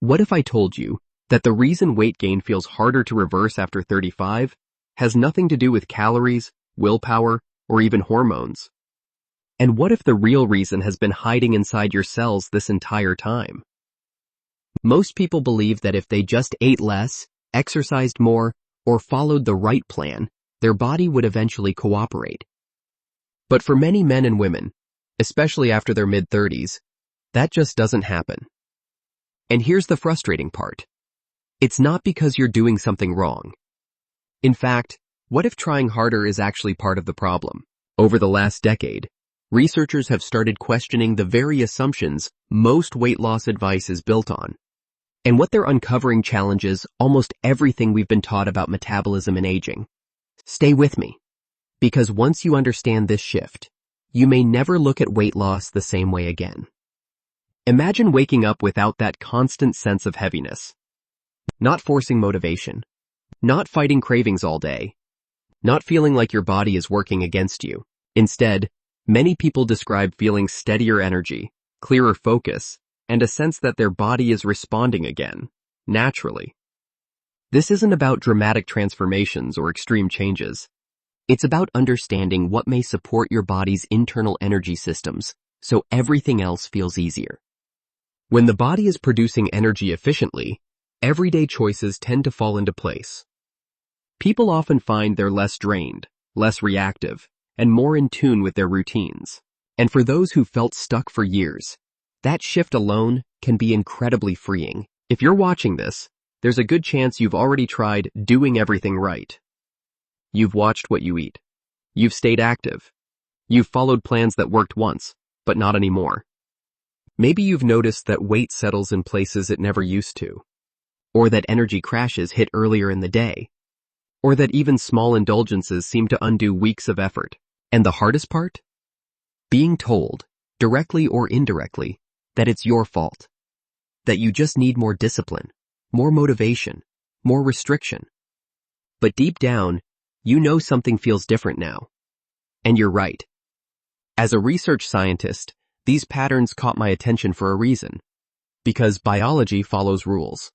What if I told you that the reason weight gain feels harder to reverse after 35 has nothing to do with calories, willpower, or even hormones? And what if the real reason has been hiding inside your cells this entire time? Most people believe that if they just ate less, exercised more, or followed the right plan, their body would eventually cooperate. But for many men and women, especially after their mid-30s, that just doesn't happen. And here's the frustrating part. It's not because you're doing something wrong. In fact, what if trying harder is actually part of the problem? Over the last decade, researchers have started questioning the very assumptions most weight loss advice is built on. And what they're uncovering challenges almost everything we've been taught about metabolism and aging. Stay with me, because once you understand this shift, you may never look at weight loss the same way again. Imagine waking up without that constant sense of heaviness. Not forcing motivation. Not fighting cravings all day. Not feeling like your body is working against you. Instead, many people describe feeling steadier energy, clearer focus, and a sense that their body is responding again, naturally. This isn't about dramatic transformations or extreme changes. It's about understanding what may support your body's internal energy systems, so everything else feels easier. When the body is producing energy efficiently, everyday choices tend to fall into place. People often find they're less drained, less reactive, and more in tune with their routines. And for those who felt stuck for years, that shift alone can be incredibly freeing. If you're watching this, there's a good chance you've already tried doing everything right. You've watched what you eat. You've stayed active. You've followed plans that worked once, but not anymore. Maybe you've noticed that weight settles in places it never used to, or that energy crashes hit earlier in the day, or that even small indulgences seem to undo weeks of effort. And the hardest part? Being told, directly or indirectly, that it's your fault, that you just need more discipline, more motivation, more restriction. But deep down, you know something feels different now. And you're right. As a research scientist, these patterns caught my attention for a reason, because biology follows rules.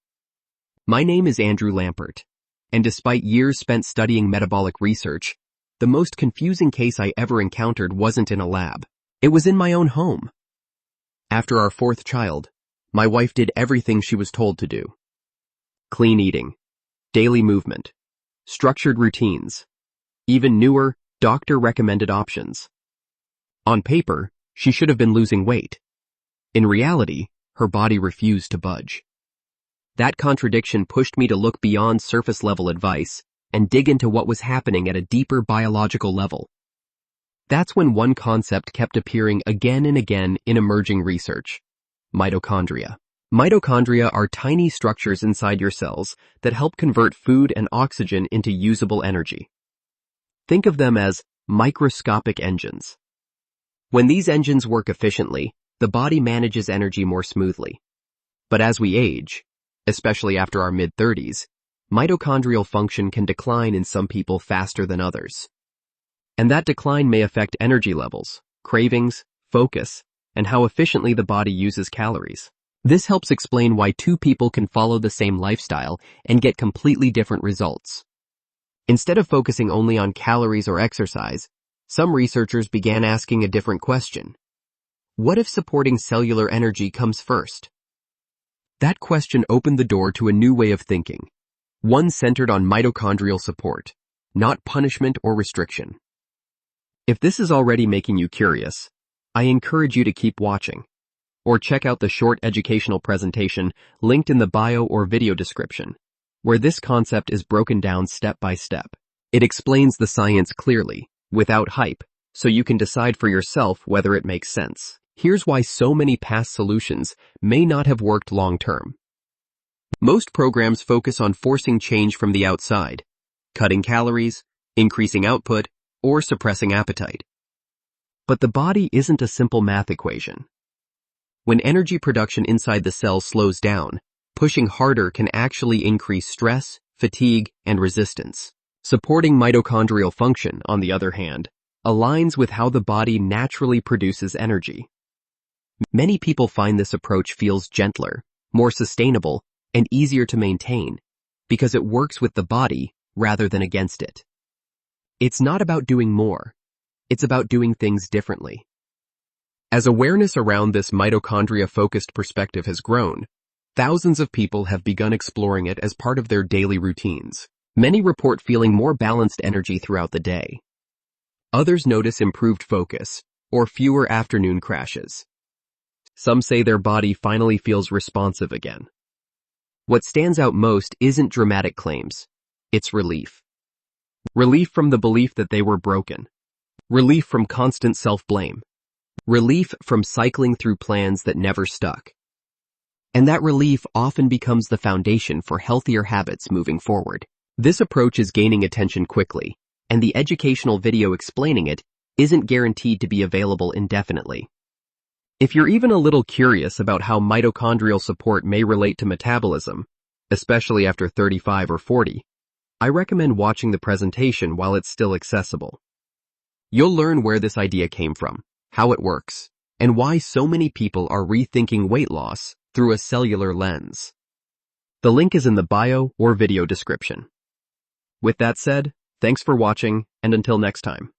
My name is Andrew Lampert, and despite years spent studying metabolic research, the most confusing case I ever encountered wasn't in a lab. It was in my own home. After our fourth child, my wife did everything she was told to do. Clean eating, daily movement, structured routines, even newer, doctor-recommended options. On paper, she should have been losing weight. In reality, her body refused to budge. That contradiction pushed me to look beyond surface-level advice and dig into what was happening at a deeper biological level. That's when one concept kept appearing again and again in emerging research: mitochondria. Mitochondria are tiny structures inside your cells that help convert food and oxygen into usable energy. Think of them as microscopic engines. When these engines work efficiently, the body manages energy more smoothly. But as we age, especially after our mid-30s, mitochondrial function can decline in some people faster than others. And that decline may affect energy levels, cravings, focus, and how efficiently the body uses calories. This helps explain why two people can follow the same lifestyle and get completely different results. Instead of focusing only on calories or exercise, some researchers began asking a different question. What if supporting cellular energy comes first? That question opened the door to a new way of thinking, one centered on mitochondrial support, not punishment or restriction. If this is already making you curious, I encourage you to keep watching, or check out the short educational presentation linked in the bio or video description, where this concept is broken down step by step. It explains the science clearly, without hype, so you can decide for yourself whether it makes sense. Here's why so many past solutions may not have worked long-term. Most programs focus on forcing change from the outside, cutting calories, increasing output, or suppressing appetite. But the body isn't a simple math equation. When energy production inside the cell slows down, pushing harder can actually increase stress, fatigue, and resistance. Supporting mitochondrial function, on the other hand, aligns with how the body naturally produces energy. Many people find this approach feels gentler, more sustainable, and easier to maintain because it works with the body rather than against it. It's not about doing more. It's about doing things differently. As awareness around this mitochondria-focused perspective has grown, thousands of people have begun exploring it as part of their daily routines. Many report feeling more balanced energy throughout the day. Others notice improved focus or fewer afternoon crashes. Some say their body finally feels responsive again. What stands out most isn't dramatic claims. It's relief. Relief from the belief that they were broken. Relief from constant self-blame. Relief from cycling through plans that never stuck. And that relief often becomes the foundation for healthier habits moving forward. This approach is gaining attention quickly, and the educational video explaining it isn't guaranteed to be available indefinitely. If you're even a little curious about how mitochondrial support may relate to metabolism, especially after 35 or 40, I recommend watching the presentation while it's still accessible. You'll learn where this idea came from, how it works, and why so many people are rethinking weight loss through a cellular lens. The link is in the bio or video description. With that said, thanks for watching, and until next time.